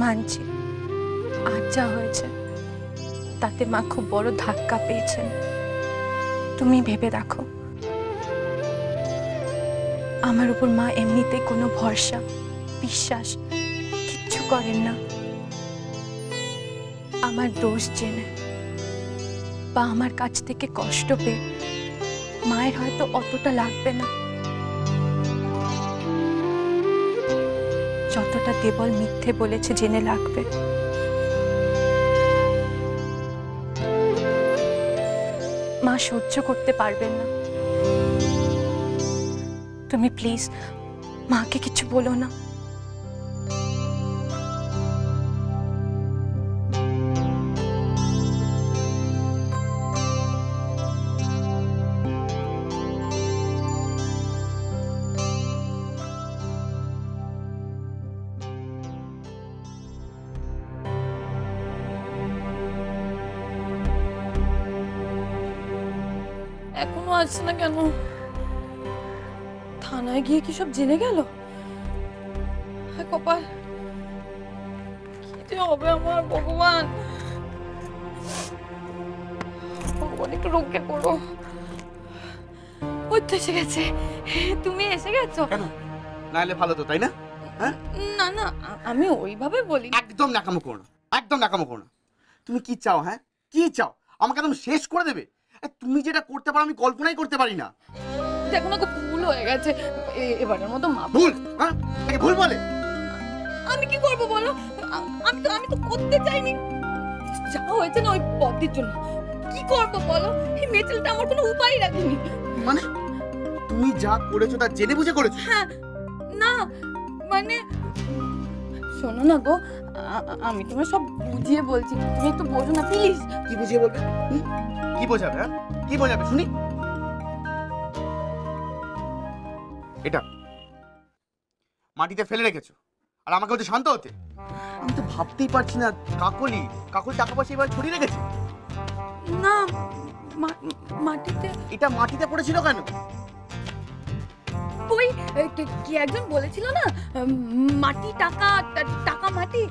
মানছি, আজ যা হয়েছে তাতে মা খুব বড় ধাক্কা পেয়েছেন। তুমি ভেবে দেখো, আমার উপর মা এমনিতে কোনো ভরসা বিশ্বাস কিচ্ছু করেন না। আমার দোষ জেনে বা আমার কাছ থেকে কষ্ট পেয়ে মায়ের হয়তো অতটা লাগবে না যতটা দেবল মিথ্যে বলেছে জেনে লাগবে। মা সহ্য করতে পারবেন না। তুমি প্লিজ মাকে কিছু বলো না। এখনো আসছে না কেন? থানায় গিয়ে কি সব জেনে গেল? হ্যাঁ কপাল, কি যে হবে আমার। ভগবান, ভগবান একটু রক্ষা করো। ওই তো এসে গেছে। তুমি এসে গেছো? কেন? নাইলে ভালো তো, তাই না? হ্যাঁ, না না, আমি ওইভাবে বলি। একদম নাকামো করো না, একদম নাকামো করো না। তুমি কি চাও? হ্যাঁ, কি চাও? আমাকে একদম শেষ করে দেবে? তুমি যেটা করতে পারো আমি কল্পনাই করতে পারি না। দেখো না, খুব ভুল হয়ে গেছে। এবারের মতো মাপ। ভুল? হ্যাঁ, ভুল বলে? আমি কি করবো বলো? আমি তো করতে চাইনি। যা হয়েছে না ওই পদ্মের জন্য। কি করবো বলো? এই মেয়েটা আমার কোনো উপায় রাখেনি। মানে তুমি যা করেছো তা জেনে বুঝে করেছো? হ্যাঁ, না মানে শোনো না গো, আমি তোমার সব বুঝিয়ে বলছি, তুমি একটু বোঝো না প্লিজ। কি বুঝিয়ে বলবে? কি বোঝাবে? হ্যাঁ, কি বোঝাবে শুনি? এটা মাটিতে ফেলে রেখেছো আর আমাকে বলতে শান্ত হতে। আমি তো ভাবতেই পারছি না, কাকলি টাকা পয়সা এবার ছড়িয়ে রেখেছে। না, মাটিতে। এটা মাটিতে পড়েছিল কেন? ওই কি একজন বলেছিল না, মাটি টাকা, টাকা মাটি।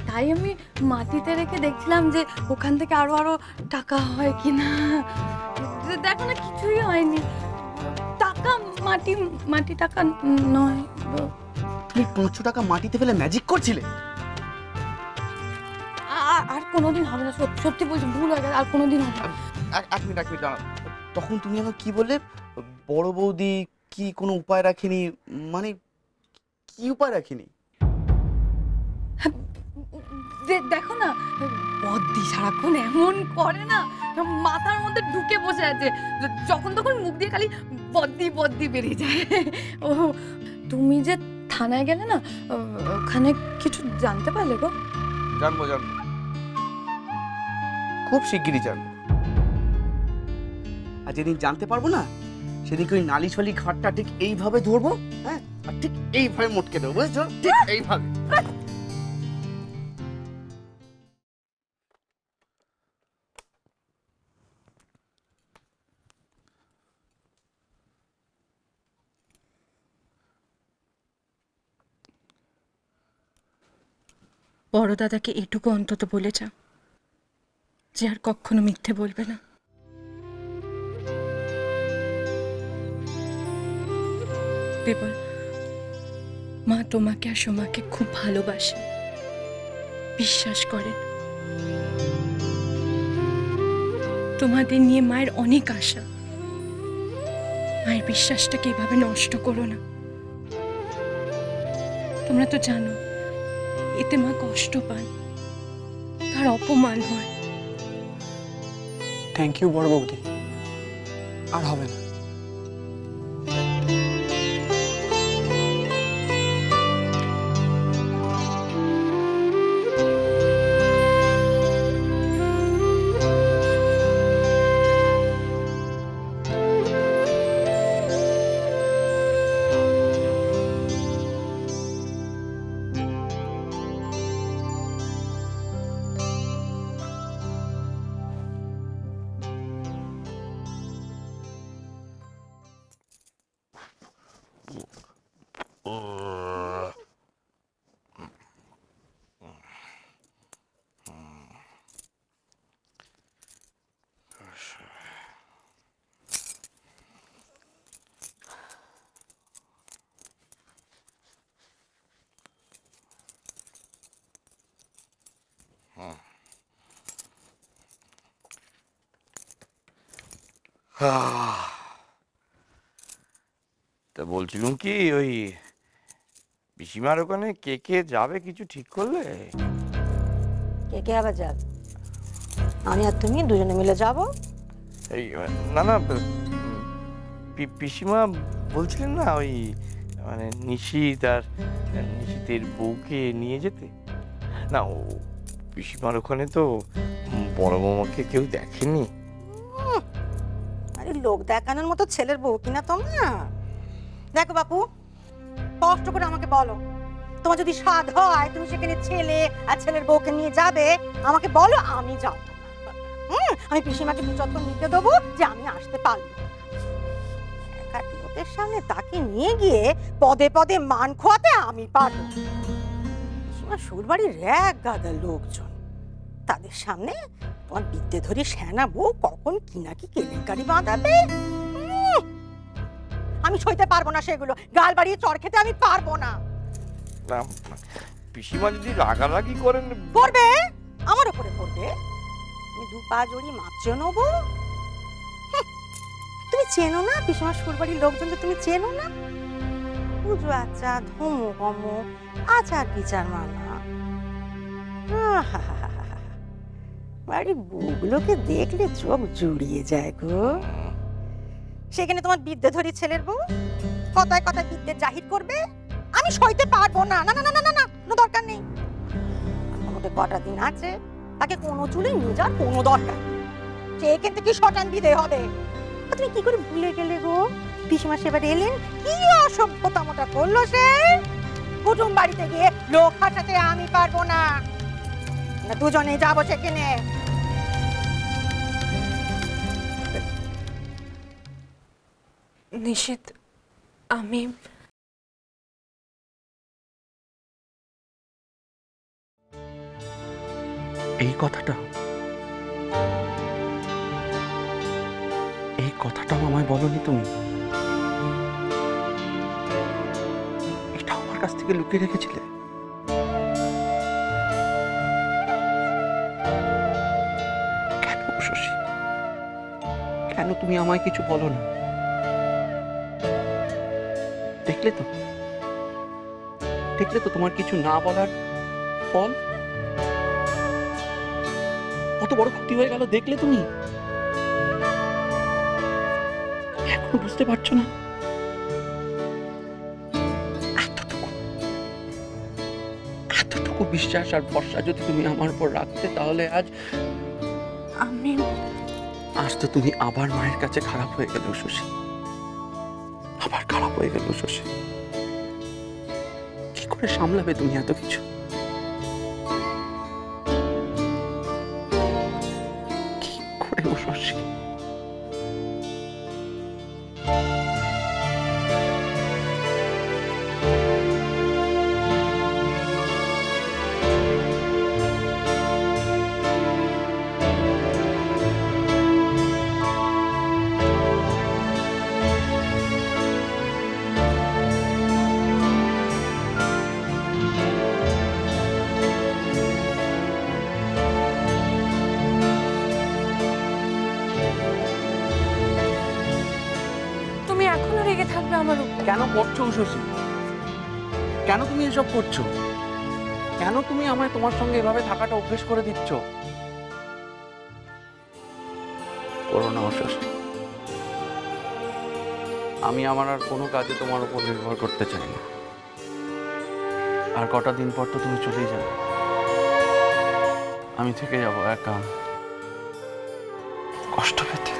তাই আমি মাটিতে রেখে দেখছিলাম যে ওখান থেকে আরো আরো টাকা হয় কিনা। দেখো না, কিছুই হয়নি। টাকা মাটি, মাটি টাকা নয়। তুমি 500 টাকা মাটিতে ফেলে ম্যাজিক করছিলে? আর কোনোদিন হবে না, সত্যি বলছি, ভুল হয়ে গেছে, আর কোনোদিন হবে না। এক মিনিট দাঁড়াও। তখন তুমি আমাকে কি বললে? বড় বৌদি কি কোনো উপায় রাখেনি? মানে কি উপায় রাখেনি? দেখো না, বদ্দি সারাক্ষণ এমন করে না, মাথার মধ্যে ঢুকে বসে আছে। যখন তখন মুখ দিয়ে খালি বদ্দি বদ্দি বেরিয়ে যায়। ও, তুমি যে থানায় গেলে না, ওখানে কিছু জানতে পারলে গো? জানবো, খুব শিগগিরই জানবো। আর যেদিন জানতে পারবো না, সেদিন ওই নালিশ ফালি ঘাটটা ঠিক এইভাবে ধরবো, হ্যাঁ, আর ঠিক এইভাবে মটকে দেবো, বুঝেছো? ঠিক এইভাবে। বড় দাদাকে এটুকু অন্তত বলে যাও যে আর কখনো মিথ্যে বলবে না। দেবল, মা তোমাকে আর সোমাকে খুব ভালোবাসে, বিশ্বাস করেন। তোমাদের নিয়ে মায়ের অনেক আশা। মায়ের বিশ্বাসটাকে এভাবে নষ্ট করো না। তোমরা তো জানো এতে মা কষ্ট পান, তার অপমান হয়। থ্যাংক ইউ বড় বৌদি, আর হবে না। তা বলছিলাম কি, ওই পিসিমার ওখানে কে কে যাবে কিছু ঠিক করলে? কে কে আবার যাবে? আমি আর তুমি দুজনে মিলে যাব। এই না না, পিসিমা বলছিলেন না ওই মানে নিশিত আর নিশিতের বউকে নিয়ে যেতে। না ও পিসিমার ওখানে তো বড় বৌমাকে কেউ দেখেনি। আরে লোক দেখানোর মতো ছেলের বউ কিনা তোমরা? দেখো বাপু, কষ্ট করে আমাকে বলো, তোমার যদি সাধ হয় তুমি সেখানে ছেলে আর ছেলের বউকে নিয়ে যাবে, আমাকে বলো, আমি যাব না। আমি পিসিমাকে দু চত্বর নিতে দেবো যে আমি আসতে পারবো। একাটি লোকের সামনে তাকে নিয়ে গিয়ে পদে পদে মান খোয়াতে আমি পারবো। পিসিমার শ্বশুরবাড়ির এক গাদা লোকজন, তাদের সামনে তোমার বিদ্যে ধরে সেনা বউ কখন কি না কি কেলেঙ্কারি বাঁধাবে। আমি সইতে পারবো না সেগুলো, গাল বাড়িয়ে চড় খেতে আমি পারবো না। না পিসিমা যদি রাগারাগি করেন, পড়বে আমার উপরে পড়বে। আমি দু পা জড়িয়ে মাপ চেয়ে নেবো। তুমি চেনো না পিসিমার শ্বশুরবাড়ির লোকজনকে? তুমি চেনো না? পুজো আচ্ছা, ধমো কমো, আচার বিচার মানা। বাড়ির বউগুলোকে দেখলে চোখ জুড়িয়ে যায় গো। সেখানে তোমার বিদ্যে ধরি ছেলের বউ কথায় কথায় বিদ্যে জাহির করবে, আমি সইতে পারবো না। না না না না না, কোনো দরকার নেই। আমাদের কটা দিন আছে, তাকে কোনো চুলে নিয়ে যাওয়ার কোনো দরকার নেই। সে এখান থেকে শটান বিদে হবে। তুমি কি করে ভুলে গেলে গো? পিসিমা সেবার এলেন, কি অসভ্যতা মোটা করলো সে। কুটুম বাড়িতে গিয়ে লোক হাসাতে আমি পারবো না। দুজনে যাবো সেখানে। নিশিত, আমি এই কথাটাও আমায় বলনি তুমি? এটা আমার কাছ থেকে লুকিয়ে রেখেছিলে? কেন শশী, কেন তুমি আমায় কিছু বলো না? দেখলে তো তোমার কিছু না বলার ফল কত বড় ক্ষতি হয়ে গেল। দেখলে তুমি? এখনো বুঝতে পারছো না? এতটুকু বিশ্বাস আর ভরসা যদি তুমি আমার উপর রাখতে, তাহলে আজ তো তুমি আবার মায়ের কাছে খারাপ হয়ে গেল শশী। আবার খারাপ হয়ে গেল শশী। কি করে সামলাবে তুমি এত কিছু? কি করে ও শশী? তুমি এখনো রেগে থাকবে আমার উপর? কেন করছো শশী? কেন তুমি এসব করছো? কেন তুমি আমায় তোমার সঙ্গে এভাবে থাকাটা অভ্যেস করে দিচ্ছ? করো না শশী। আমি আমার আর কোনো কাজে তোমার উপর নির্ভর করতে চাই না। আর কটা দিন পর তো তুমি চলেই যাবে। আমি থেকে যাবো একা, কষ্ট পেতে।